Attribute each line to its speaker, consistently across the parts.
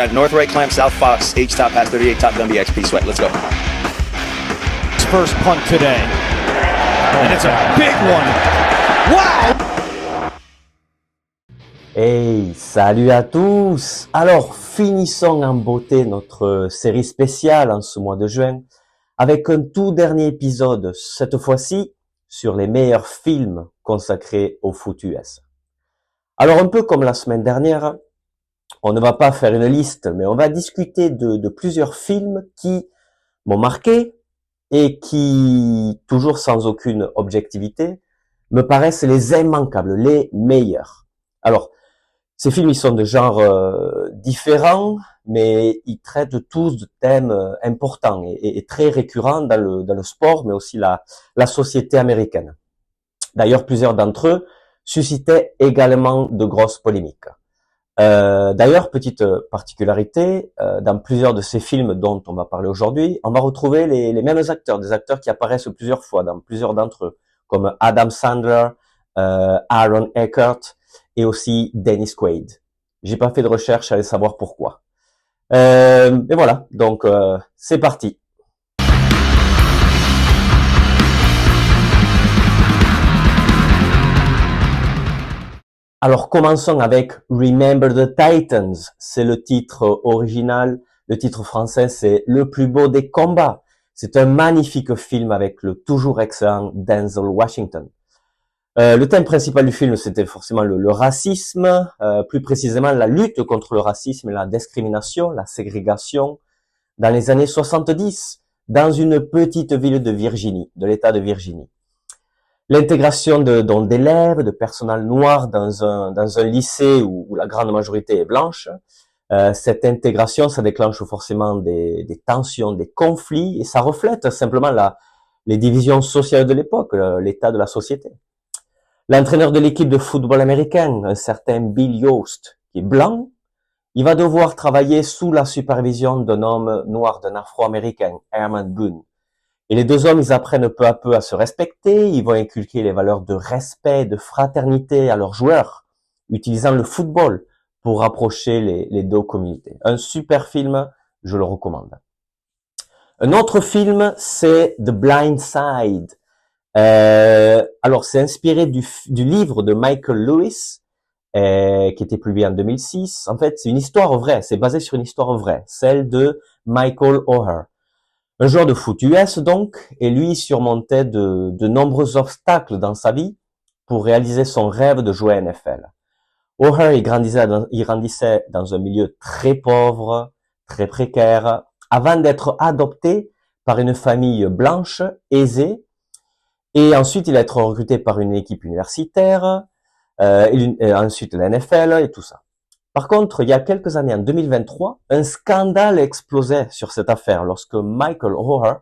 Speaker 1: Got north right clamp, south fox, H top, pass 38, top gun, BXP, sweat. Let's go.
Speaker 2: First punt today. And it's a big one. Wow!
Speaker 3: Hey, salut à tous! Alors, finissons en beauté notre série spéciale en ce mois de juin avec un tout dernier épisode, cette fois-ci, sur les meilleurs films consacrés au foot US. Alors, un peu comme la semaine dernière, on ne va pas faire une liste, mais on va discuter de plusieurs films qui m'ont marqué et qui, toujours sans aucune objectivité, me paraissent les immanquables, les meilleurs. Alors, ces films, ils sont de genres différents, mais ils traitent tous de thèmes importants et très récurrents dans le sport, mais aussi la société américaine. D'ailleurs, plusieurs d'entre eux suscitaient également de grosses polémiques. D'ailleurs, petite particularité, dans plusieurs de ces films dont on va parler aujourd'hui, on va retrouver les mêmes acteurs, des acteurs qui apparaissent plusieurs fois dans plusieurs d'entre eux, comme Adam Sandler, Aaron Eckhart, et aussi Dennis Quaid. J'ai pas fait de recherche, allez savoir pourquoi. Et voilà, donc c'est parti. Alors commençons avec Remember the Titans, c'est le titre original. Le titre français, c'est Le plus beau des combats. C'est un magnifique film avec le toujours excellent Denzel Washington. Le thème principal du film, c'était forcément le racisme, plus précisément la lutte contre le racisme et la discrimination, la ségrégation, dans les années 70, dans une petite ville de Virginie, de l'État de Virginie. L'intégration d'élèves, de personnel noir dans un lycée où la grande majorité est blanche, cette intégration, ça déclenche forcément des tensions, des conflits, et ça reflète simplement les divisions sociales de l'époque, l'état de la société. L'entraîneur de l'équipe de football américain, un certain Bill Yost, qui est blanc, il va devoir travailler sous la supervision d'un homme noir, d'un afro-américain, Herman Boone. Et les deux hommes, ils apprennent peu à peu à se respecter, ils vont inculquer les valeurs de respect, de fraternité à leurs joueurs, utilisant le football pour rapprocher les deux communautés. Un super film, je le recommande. Un autre film, c'est The Blind Side. Alors, c'est inspiré du livre de Michael Lewis, qui était publié en 2006. En fait, c'est une histoire vraie, c'est basé sur une histoire vraie, celle de Michael Oher. Un joueur de foot US donc, et lui surmontait de nombreux obstacles dans sa vie pour réaliser son rêve de jouer à NFL. Oher, il grandissait dans un milieu très pauvre, très précaire, avant d'être adopté par une famille blanche, aisée, et ensuite il va être recruté par une équipe universitaire, et ensuite la NFL et tout ça. Par contre, il y a quelques années, en 2023, un scandale explosait sur cette affaire lorsque Michael Oher,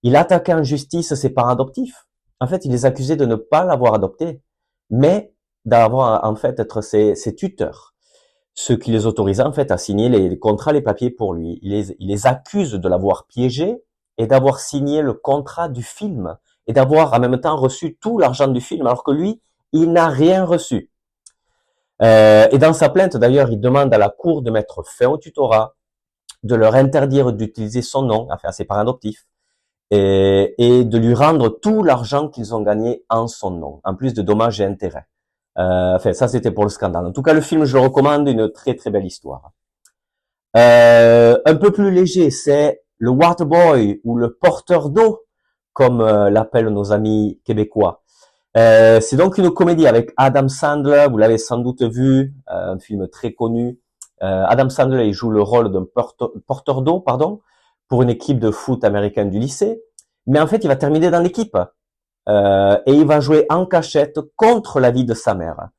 Speaker 3: il attaquait en justice ses parents adoptifs. En fait, il les accusait de ne pas l'avoir adopté, mais d'avoir en fait être ses tuteurs, ce qui les autorisait en fait à signer les contrats, les papiers pour lui. Il les accuse de l'avoir piégé et d'avoir signé le contrat du film et d'avoir en même temps reçu tout l'argent du film, alors que lui, il n'a rien reçu. Et dans sa plainte, d'ailleurs, il demande à la cour de mettre fin au tutorat, de leur interdire d'utiliser son nom, enfin ses parents adoptifs, et de lui rendre tout l'argent qu'ils ont gagné en son nom, en plus de dommages et intérêts. Enfin, ça c'était pour le scandale. En tout cas, le film, je le recommande, une très très belle histoire. Un peu plus léger, c'est le Waterboy, ou le porteur d'eau, comme l'appellent nos amis québécois. C'est donc une comédie avec Adam Sandler, vous l'avez sans doute vu, un film très connu. Adam Sandler, il joue le rôle d'un porteur d'eau, pour une équipe de foot américaine du lycée, mais en fait, il va terminer dans l'équipe, et il va jouer en cachette contre l'avis de sa mère.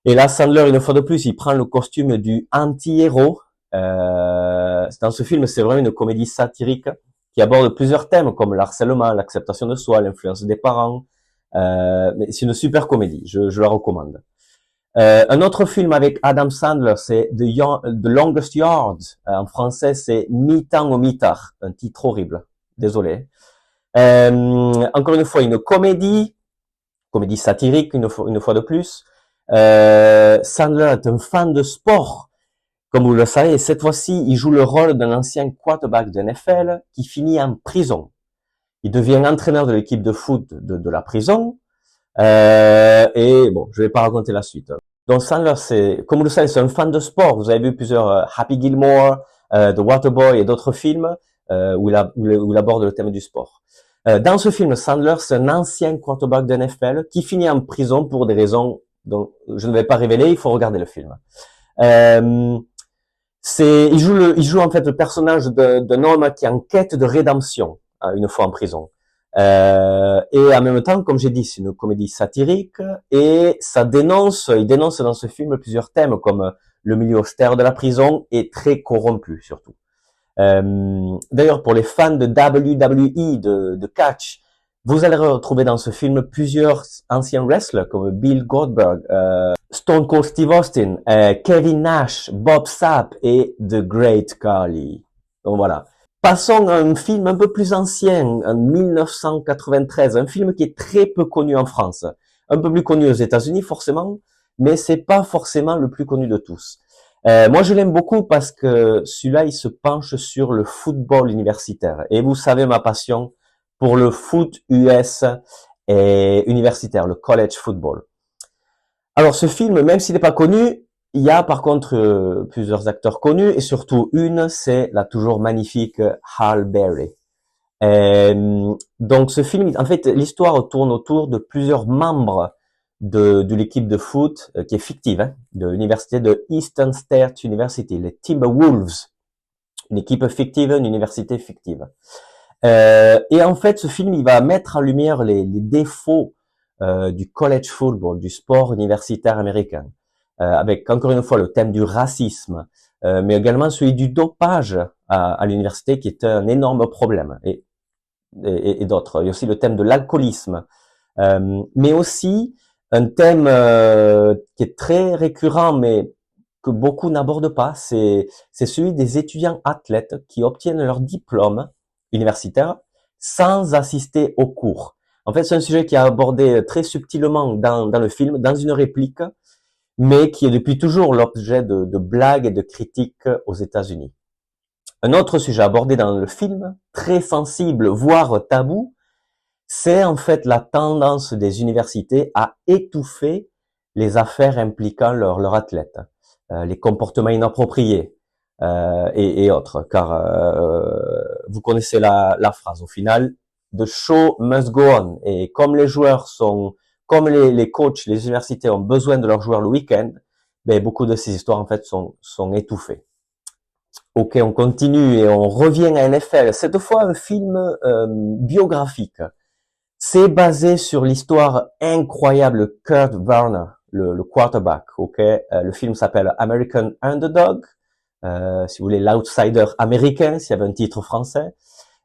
Speaker 3: Et là, Sandler, une fois de plus, il prend le costume du anti-héros. Dans ce film, c'est vraiment une comédie satirique qui aborde plusieurs thèmes comme le harcèlement, l'acceptation de soi, l'influence des parents. Mais c'est une super comédie, je la recommande. Un autre film avec Adam Sandler, c'est The Longest Yard. En français, c'est Mi-temps au mi-tard. Un titre horrible. Désolé. Encore une fois, une comédie satirique, une fois de plus. Sandler est un fan de sport. comme vous le savez, cette fois-ci, il joue le rôle d'un ancien quarterback de NFL qui finit en prison. Il devient entraîneur de l'équipe de foot de la prison. Et bon, je vais pas raconter la suite. Donc Sandler, comme vous le savez, c'est un fan de sport. Vous avez vu plusieurs Happy Gilmore, The Waterboy et d'autres films où il aborde le thème du sport. Dans ce film, Sandler, c'est un ancien quarterback de NFL qui finit en prison pour des raisons dont je ne vais pas révéler. Il faut regarder le film. Il joue en fait le personnage d'un homme qui est en quête de rédemption une fois en prison. Et en même temps, comme j'ai dit, c'est une comédie satirique et il dénonce dans ce film plusieurs thèmes comme le milieu austère de la prison et très corrompu surtout. D'ailleurs, pour les fans de WWE, de catch, vous allez retrouver dans ce film plusieurs anciens wrestlers comme Bill Goldberg, Stone Cold Steve Austin, Kevin Nash, Bob Sapp et The Great Khali. Donc voilà. Passons à un film un peu plus ancien, en 1993, un film qui est très peu connu en France, un peu plus connu aux États-Unis forcément, mais c'est pas forcément le plus connu de tous. Moi, je l'aime beaucoup parce que celui-là, il se penche sur le football universitaire. Et vous savez ma passion pour le foot US et universitaire, le college football. Alors, ce film, même s'il n'est pas connu, il y a par contre plusieurs acteurs connus et surtout c'est la toujours magnifique Halle Berry. Donc, ce film, en fait, l'histoire tourne autour de plusieurs membres de l'équipe de foot qui est fictive, de l'université de Eastern State University, les Timberwolves, une équipe fictive, une université fictive. Et en fait, ce film, il va mettre en lumière les défauts du college football, du sport universitaire américain, avec encore une fois le thème du racisme, mais également celui du dopage à l'université, qui est un énorme problème, et d'autres. Il y a aussi le thème de l'alcoolisme, mais aussi un thème qui est très récurrent, mais que beaucoup n'abordent pas, c'est celui des étudiants athlètes qui obtiennent leur diplôme universitaire sans assister aux cours. En fait, c'est un sujet qui est abordé très subtilement dans le film, dans une réplique, mais qui est depuis toujours l'objet de blagues et de critiques aux États-Unis. Un autre sujet abordé dans le film, très sensible, voire tabou, c'est en fait la tendance des universités à étouffer les affaires impliquant leurs athlètes, les comportements inappropriés et autres. Car vous connaissez la phrase au final, the show must go on. Et comme les joueurs comme les coachs, les universités ont besoin de leurs joueurs le week-end, ben beaucoup de ces histoires en fait sont étouffées. Ok, on continue et on revient à NFL. Cette fois, un film biographique. C'est basé sur l'histoire incroyable de Kurt Warner, le quarterback. Ok, le film s'appelle American Underdog. Si vous voulez, l'outsider américain, s'il y avait un titre français.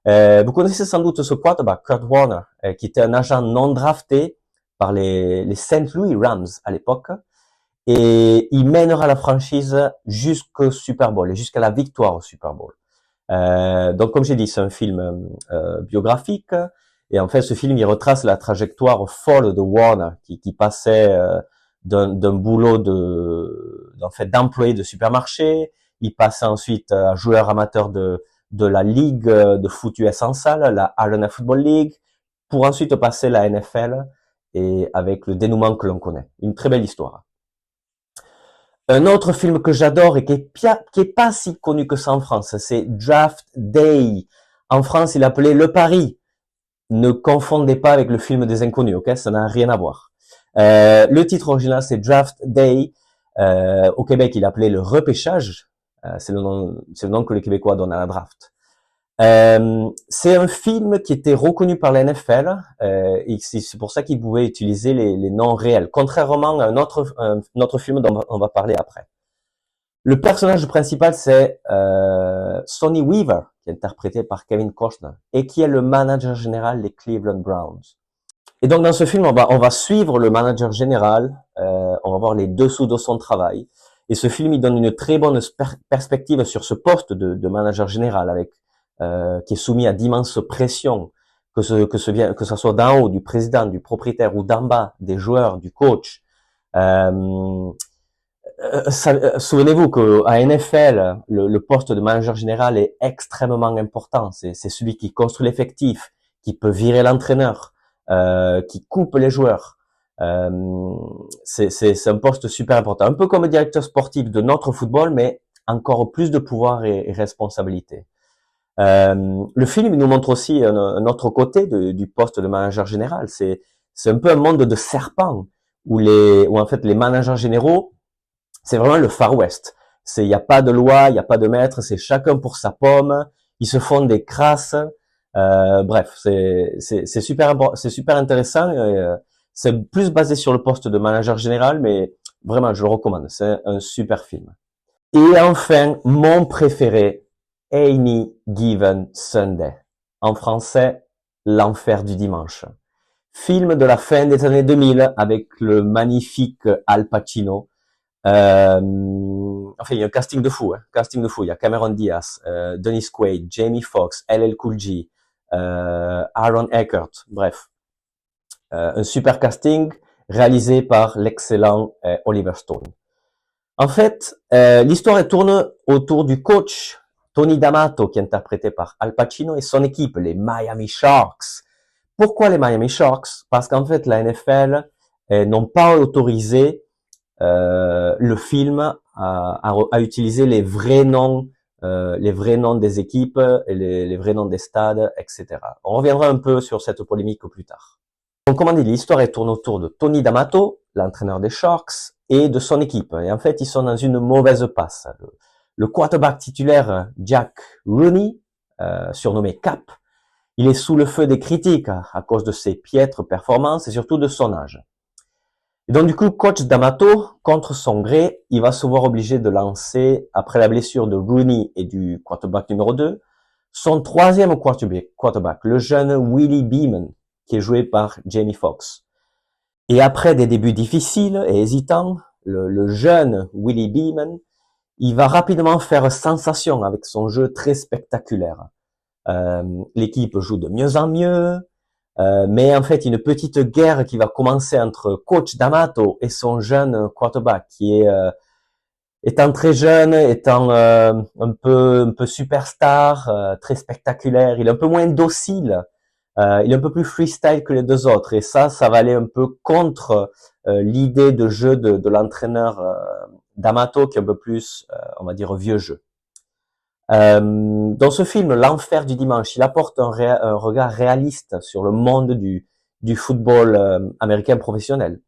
Speaker 3: Vous connaissez sans doute ce quarterback, Kurt Warner, qui était un agent non drafté par les St. Louis Rams à l'époque. Et il mènera la franchise jusqu'au Super Bowl et jusqu'à la victoire au Super Bowl. Donc, comme j'ai dit, c'est un film biographique. Et en fait, ce film, il retrace la trajectoire folle de Warner, qui passait d'un boulot d'employé de supermarché. Il passait ensuite à joueur amateur de la ligue de foot US en salle, la Arena Football League, pour ensuite passer la NFL et avec le dénouement que l'on connaît. Une très belle histoire. Un autre film que j'adore et qui est pas si connu que ça en France, c'est Draft Day. En France, il appelait Le Pari. Ne confondez pas avec le film des Inconnus, ok? Ça n'a rien à voir. Le titre original, c'est Draft Day. Au Québec, il appelait le repêchage. C'est le nom que les Québécois donnent à la draft. C'est un film qui était reconnu par la NFL et c'est pour ça qu'il pouvait utiliser les noms réels, contrairement à un autre film dont on va parler après. Le personnage principal, c'est Sonny Weaver, qui est interprété par Kevin Costner et qui est le manager général des Cleveland Browns. Et donc dans ce film, on va suivre le manager général, on va voir les dessous de son travail. Et ce film, il donne une très bonne perspective sur ce poste de manager général, avec qui est soumis à d'immenses pressions, que ça soit d'en haut, du président, du propriétaire, ou d'en bas, des joueurs, du coach. souvenez-vous qu'à NFL, le poste de manager général est extrêmement important. C'est celui qui construit l'effectif, qui peut virer l'entraîneur, qui coupe les joueurs. C'est un poste super important. Un peu comme directeur sportif de notre football, mais encore plus de pouvoir et responsabilité. Le film il nous montre aussi un autre côté du poste de manager général. C'est un peu un monde de serpents où en fait les managers généraux, c'est vraiment le Far West. Il n'y a pas de loi, il n'y a pas de maître, c'est chacun pour sa pomme. Ils se font des crasses. Bref, c'est super intéressant. C'est plus basé sur le poste de manager général, mais vraiment, je le recommande. C'est un super film. Et enfin, mon préféré, Any Given Sunday. En français, L'enfer du dimanche. Film de la fin des années 2000 avec le magnifique Al Pacino. Enfin, il y a un casting de fou, hein. Casting de fou. Il y a Cameron Diaz, Dennis Quaid, Jamie Foxx, LL Cool J, Aaron Eckhart. Bref. Un super casting réalisé par l'excellent Oliver Stone. En fait, l'histoire tourne autour du coach Tony D'Amato, qui est interprété par Al Pacino, et son équipe, les Miami Sharks. Pourquoi les Miami Sharks? Parce qu'en fait, la NFL n'ont pas autorisé le film à utiliser les vrais noms des équipes, et les vrais noms des stades, etc. On reviendra un peu sur cette polémique plus tard. Donc, comme on dit, l'histoire tourne autour de Tony D'Amato, l'entraîneur des Sharks, et de son équipe. Et en fait, ils sont dans une mauvaise passe. Le quarterback titulaire, Jack Rooney, surnommé Cap, il est sous le feu des critiques à cause de ses piètres performances et surtout de son âge. Et donc, du coup, coach D'Amato, contre son gré, il va se voir obligé de lancer, après la blessure de Rooney et du quarterback numéro 2, son troisième quarterback, le jeune Willie Beeman, qui est joué par Jamie Foxx. Et après des débuts difficiles et hésitants, le jeune Willie Beeman, il va rapidement faire sensation avec son jeu très spectaculaire. L'équipe joue de mieux en mieux, mais en fait, une petite guerre qui va commencer entre coach D'Amato et son jeune quarterback, qui est étant très jeune, étant un peu superstar, très spectaculaire, il est un peu moins docile. Il est un peu plus freestyle que les deux autres, et ça va aller un peu contre l'idée de jeu de l'entraîneur D'Amato, qui est un peu plus, on va dire, vieux jeu. Dans ce film, L'enfer du dimanche, il apporte un regard réaliste sur le monde du football américain professionnel.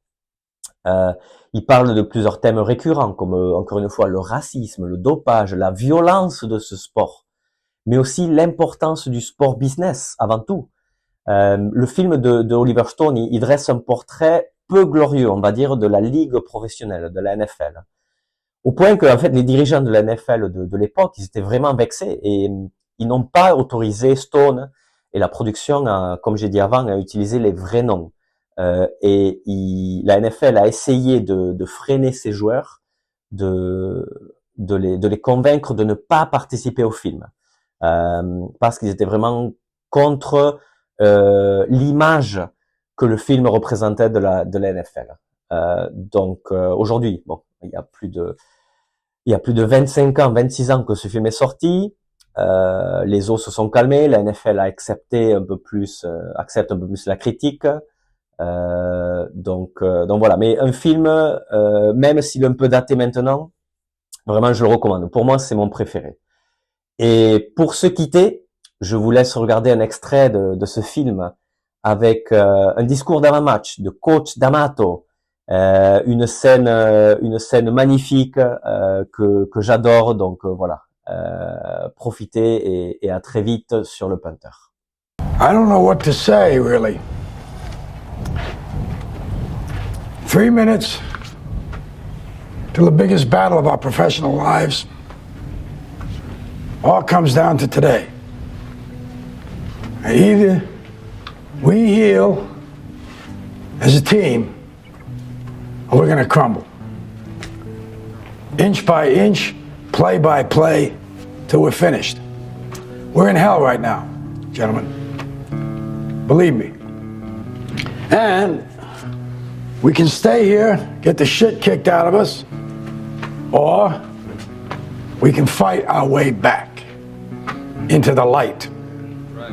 Speaker 3: Il parle de plusieurs thèmes récurrents, comme encore une fois le racisme, le dopage, la violence de ce sport, mais aussi l'importance du sport business avant tout. Le film de Oliver Stone, il dresse un portrait peu glorieux, on va dire, de la ligue professionnelle, de la NFL. Au point que, en fait, les dirigeants de la NFL de l'époque, ils étaient vraiment vexés et ils n'ont pas autorisé Stone et la production, comme j'ai dit avant, à utiliser les vrais noms. Et la NFL a essayé de freiner ses joueurs, de les convaincre de ne pas participer au film, parce qu'ils étaient vraiment contre l'image que le film représentait de la NFL. Donc aujourd'hui, bon, il y a plus de 25 ans, 26 ans que ce film est sorti. Les eaux se sont calmées, la NFL accepte un peu plus la critique. Donc voilà. Mais un film, même s'il est un peu daté maintenant, vraiment je le recommande. Pour moi, c'est mon préféré. Et pour se quitter, je vous laisse regarder un extrait de ce film avec un discours d'avant-match de coach D'Amato, une scène magnifique que j'adore. Donc voilà, profitez et à très vite sur le punter.
Speaker 4: I don't know what to say, really. 3 minutes till the biggest battle of our professional lives. All comes down to today. Either we heal as a team, or we're going to crumble. Inch by inch, play by play, till we're finished. We're in hell right now, gentlemen. Believe me. And we can stay here, get the shit kicked out of us, or we can fight our way back into the light.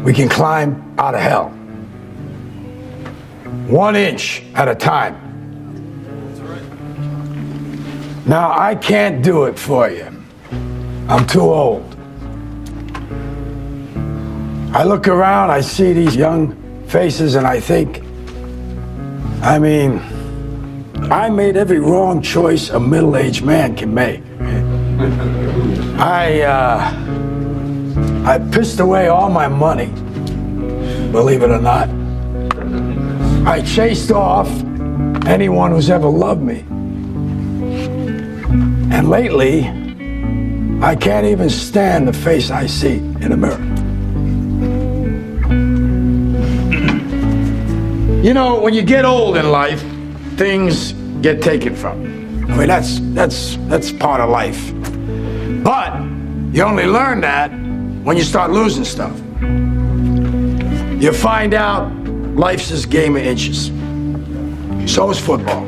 Speaker 4: We can climb out of hell. 1 inch at a time. Now, I can't do it for you. I'm too old. I look around, I see these young faces, and I think, I mean, I made every wrong choice a middle-aged man can make. I pissed away all my money, believe it or not. I chased off anyone who's ever loved me. And lately, I can't even stand the face I see in the mirror. You know, when you get old in life, things get taken from you. I mean, that's part of life. But you only learn that when you start losing stuff. You find out life's this game of inches. So is football.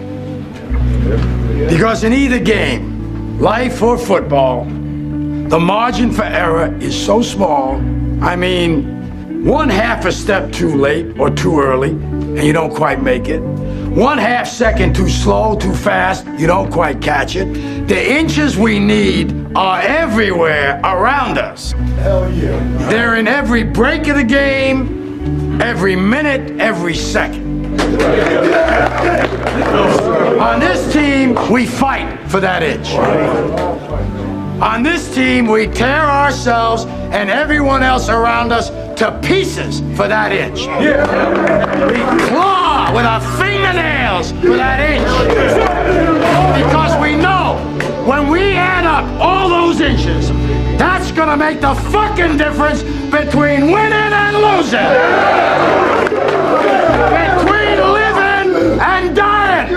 Speaker 4: Because in either game, life or football, the margin for error is so small. I mean, 1/2 a step too late or too early, and you don't quite make it. 1/2 second too slow, too fast, you don't quite catch it. The inches we need are everywhere around us.
Speaker 2: Hell yeah.
Speaker 4: They're in every break of the game, every minute, every second. On this team, we fight for that inch. On this team, we tear ourselves and everyone else around us to pieces for that inch. We claw with our fingernails for that inch. Because we know when we add up all those inches, that's gonna make the fucking difference between winning and losing. Between living and dying.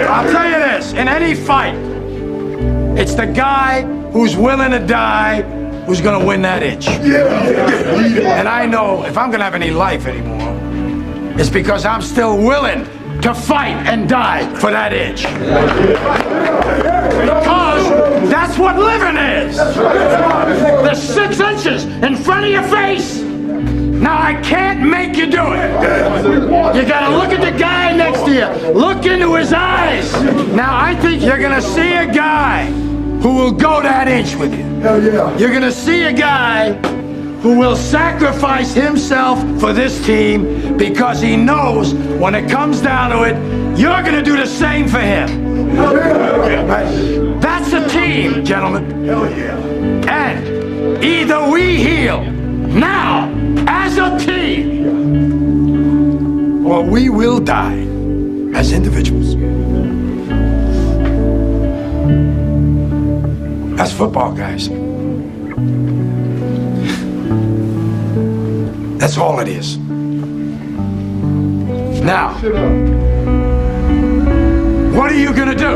Speaker 4: I'll tell you this, in any fight, it's the guy who's willing to die who's gonna win that inch. And I know if I'm gonna have any life anymore, it's because I'm still willing to fight and die for that inch. Because that's what living is. The 6 inches in front of your face. Now I can't make you do it. You gotta look at the guy next to you. Look into his eyes. Now I think you're gonna see a guy who will go that inch with you.
Speaker 2: Hell yeah.
Speaker 4: You're gonna see a guy who will sacrifice himself for this team because he knows when it comes down to it, you're gonna do the same for him. That's a team, gentlemen.
Speaker 2: Hell yeah.
Speaker 4: And either we heal now as a team, or we will die as individuals. That's football, guys. That's all it is. Now, what are you gonna do?